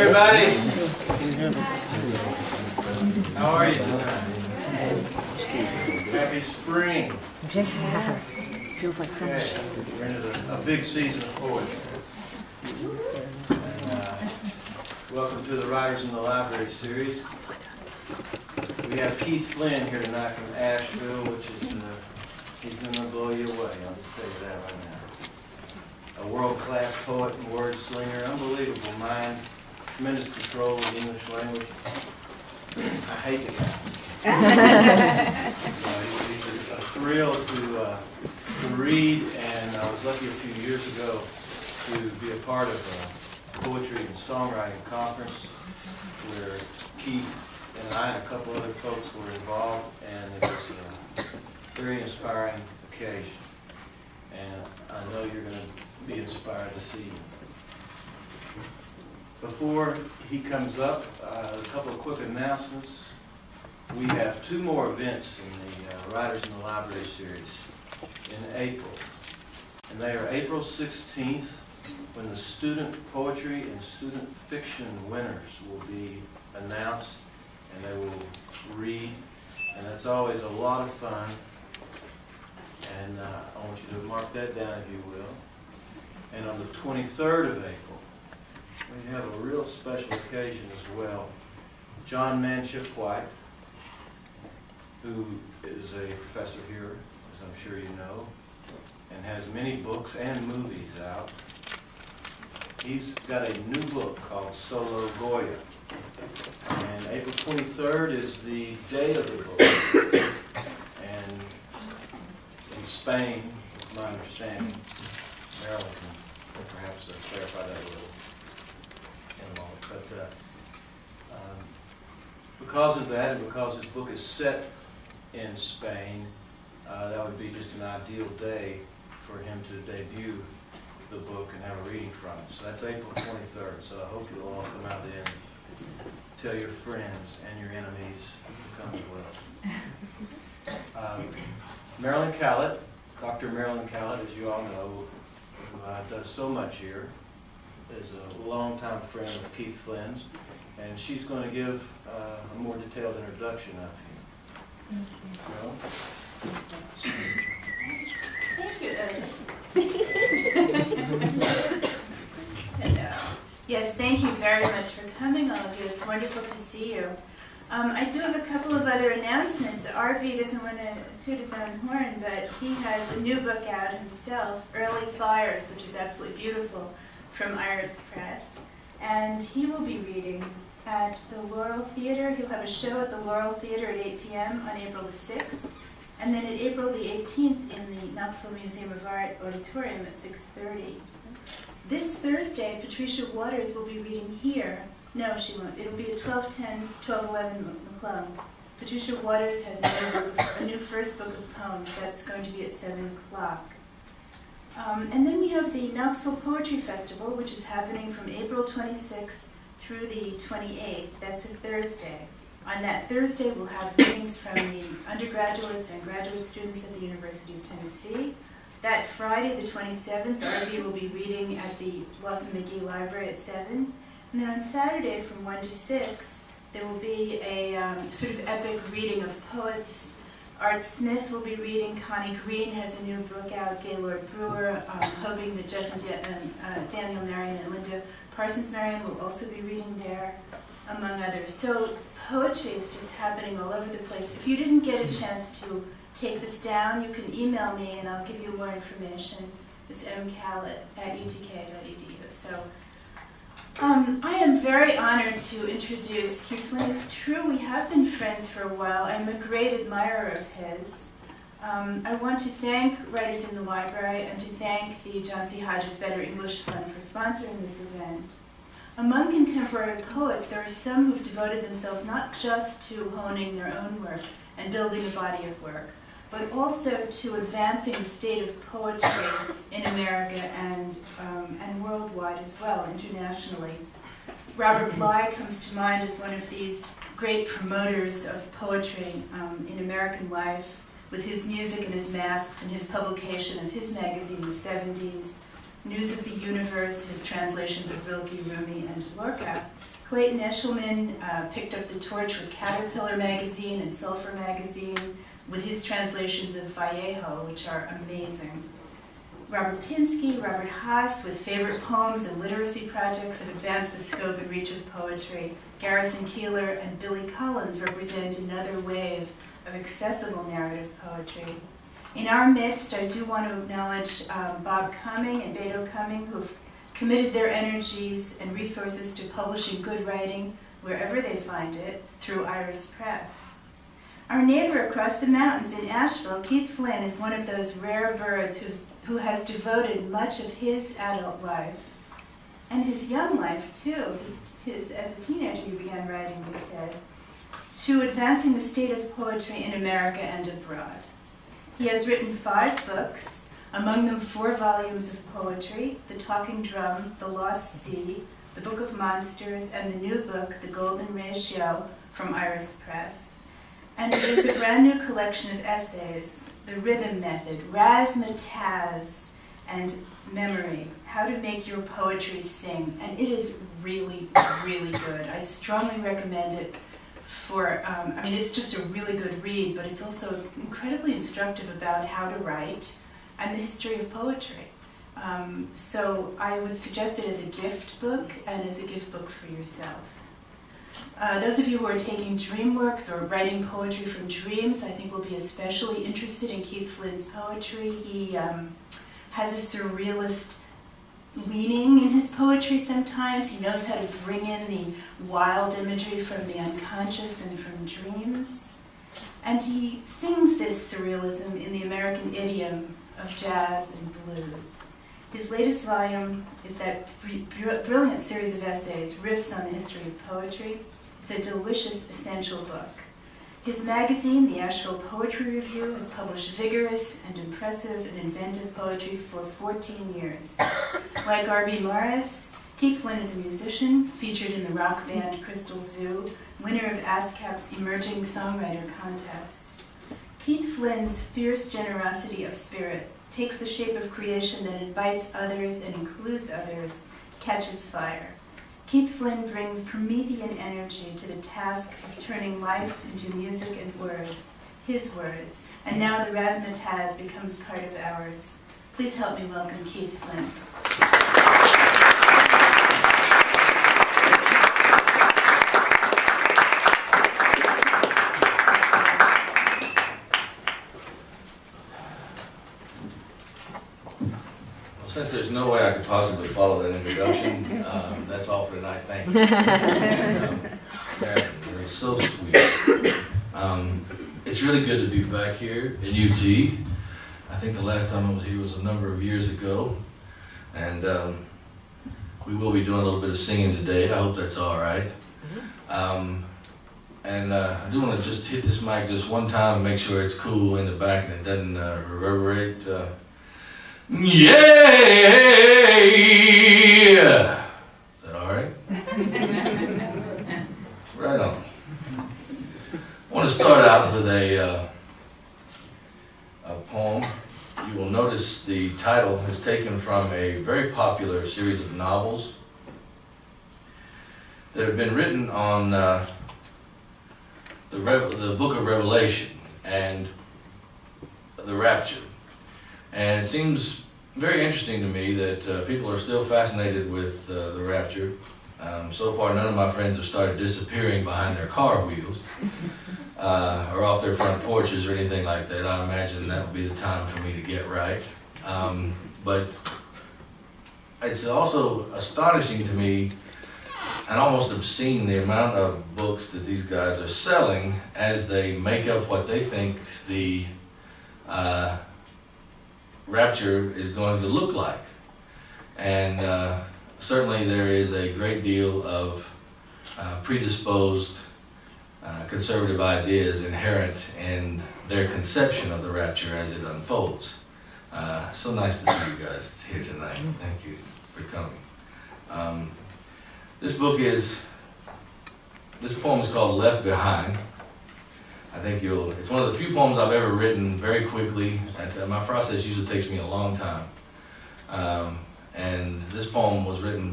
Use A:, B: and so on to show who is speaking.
A: everybody. How are you tonight? Happy spring.
B: Yeah, feels like summer.
A: Okay, we're into a big season of poetry. And, welcome to the Writers in the Library series. We have Keith Flynn here tonight from Asheville, which is, he's going to blow you away, I'll just tell you that right now. A world-class poet and word slinger, unbelievable mind, tremendous control of the English language. I hate the guy. He's a thrill to read, and I was lucky a few years ago to be a part of a poetry and songwriting conference where Keith and I and a couple other folks were involved, and it was a very inspiring occasion. And I know you're going to be inspired to see him. Before he comes up, a couple of quick announcements. We have two more events in the Writers in the Library series in April. And they are April 16th, when the student poetry and student fiction winners will be announced, and they will read. And that's always a lot of fun. And I want you to mark that down, if you will. And on the 23rd of April, we have a real special occasion as well. John Manship White, who is a professor here, as I'm sure you know, and has many books and movies out. He's got a new book called Solo Goya. And April 23rd is the day of the book. And in Spain, my understanding, Marilyn can perhaps clarify that a little in a moment. But because of that, and because this book is set in Spain, that would be just an ideal day for him to debut the book and have a reading from it. So that's April 23rd. So I hope you'll all come out and tell your friends and your enemies to come as well. Marilyn Callett, Dr. Marilyn Callett, as you all know, who does so much here, is a longtime friend of Keith Flynn's, and she's going to give a more detailed introduction of him. Well,
C: Thank you, Ernest. Hello. Yes, thank you very much for coming, all of you. It's wonderful to see you. I do have a couple of other announcements. RB doesn't want to toot his own horn, but he has a new book out himself, Early Fires, which is absolutely beautiful, from Iris Press. And he will be reading at the Laurel Theater. He'll have a show at the Laurel Theater at 8 p.m. on April the 6th. And then at April the 18th in the Knoxville Museum of Art Auditorium at 6:30. This Thursday, Patricia Waters will be reading here. No, she won't. It'll be at 1210, 1211 McClung. Patricia Waters has a new first book of poems. That's going to be at 7 o'clock. And then we have the Knoxville Poetry Festival, which is happening from April 26th through the 28th. That's a Thursday. On that Thursday, we'll have readings from the undergraduates and graduate students at the University of Tennessee. That Friday, the 27th, RV will be reading at the Blossom McGee Library at 7. And then on Saturday, from 1 to 6, there will be a sort of epic reading of poets. Art Smith will be reading. Connie Green has a new book out. Gaylord Brewer, hoping that Jeff and Daniel Marion and Linda Parsons Marion will also be reading there, among others. So poetry is just happening all over the place. If you didn't get a chance to take this down, you can email me and I'll give you more information. It's mcallett@utk.edu. So I am very honored to introduce Keith Flynn. It's true, we have been friends for a while. I'm a great admirer of his. I want to thank Writers in the Library and to thank the John C. Hodges Better English Fund for sponsoring this event. Among contemporary poets, there are some who've devoted themselves not just to honing their own work and building a body of work, but also to advancing the state of poetry in America and worldwide as well, internationally. Robert Bly comes to mind as one of these great promoters of poetry in American life, with his music and his masks and his publication of his magazine in the 70s, News of the Universe, his translations of Rilke, Rumi, and Lorca. Clayton Eshelman picked up the torch with Caterpillar magazine and Sulphur magazine with his translations of Vallejo, which are amazing. Robert Pinsky, Robert Haas with favorite poems and literacy projects that advance the scope and reach of poetry. Garrison Keillor and Billy Collins represent another wave of accessible narrative poetry. In our midst, I do want to acknowledge Bob Cumming and Beto Cumming, who have committed their energies and resources to publishing good writing wherever they find it through Iris Press. Our neighbor across the mountains in Asheville, Keith Flynn, is one of those rare birds who has devoted much of his adult life, and his young life too, as a teenager he began writing, he said, to advancing the state of poetry in America and abroad. He has written 5 books, among them 4 volumes of poetry, The Talking Drum, The Lost Sea, The Book of Monsters, and the new book, The Golden Ratio, from Iris Press. And there's a brand new collection of essays, The Rhythm Method, Razzmatazz, and Memory, How to Make Your Poetry Sing. And it is really, really good. I strongly recommend it for, it's just a really good read, but it's also incredibly instructive about how to write and the history of poetry. So I would suggest it as a gift book and as a gift book for yourself. Those of you who are taking DreamWorks or writing poetry from dreams, I think will be especially interested in Keith Flynn's poetry. He has a surrealist leaning in his poetry sometimes. He knows how to bring in the wild imagery from the unconscious and from dreams. And he sings this surrealism in the American idiom of jazz and blues. His latest volume is that brilliant series of essays, Riffs on the History of Poetry. It's a delicious, essential book. His magazine, the Asheville Poetry Review, has published vigorous and impressive and inventive poetry for 14 years. Like R.B. Morris, Keith Flynn is a musician, featured in the rock band Crystal Zoo, winner of ASCAP's Emerging Songwriter Contest. Keith Flynn's fierce generosity of spirit takes the shape of creation that invites others and includes others, catches fire. Keith Flynn brings Promethean energy to the task of turning life into music and words, his words, and now the razzmatazz becomes part of ours. Please help me welcome Keith Flynn.
D: Since there's no way I could possibly follow that introduction, that's all for tonight. Thank you. That is so sweet. It's really good to be back here in UT. I think the last time I was here was a number of years ago, and we will be doing a little bit of singing today. I hope that's all right. And I do want to just hit this mic just one time and make sure it's cool in the back and it doesn't reverberate. Yeah! Is that all right? Right on. I want to start out with a poem. You will notice the title is taken from a very popular series of novels that have been written on the book of Revelation and the rapture. And it seems very interesting to me that people are still fascinated with the rapture. So far, none of my friends have started disappearing behind their car wheels or off their front porches or anything like that. I imagine that would be the time for me to get right. But it's also astonishing to me and almost obscene the amount of books that these guys are selling as they make up what they think the rapture is going to look like. And certainly there is a great deal of predisposed conservative ideas inherent in their conception of the rapture as it unfolds. So nice to see you guys here tonight. Thank you for coming. This poem is called Left Behind. I think it's one of the few poems I've ever written very quickly. My process usually takes me a long time. And this poem was written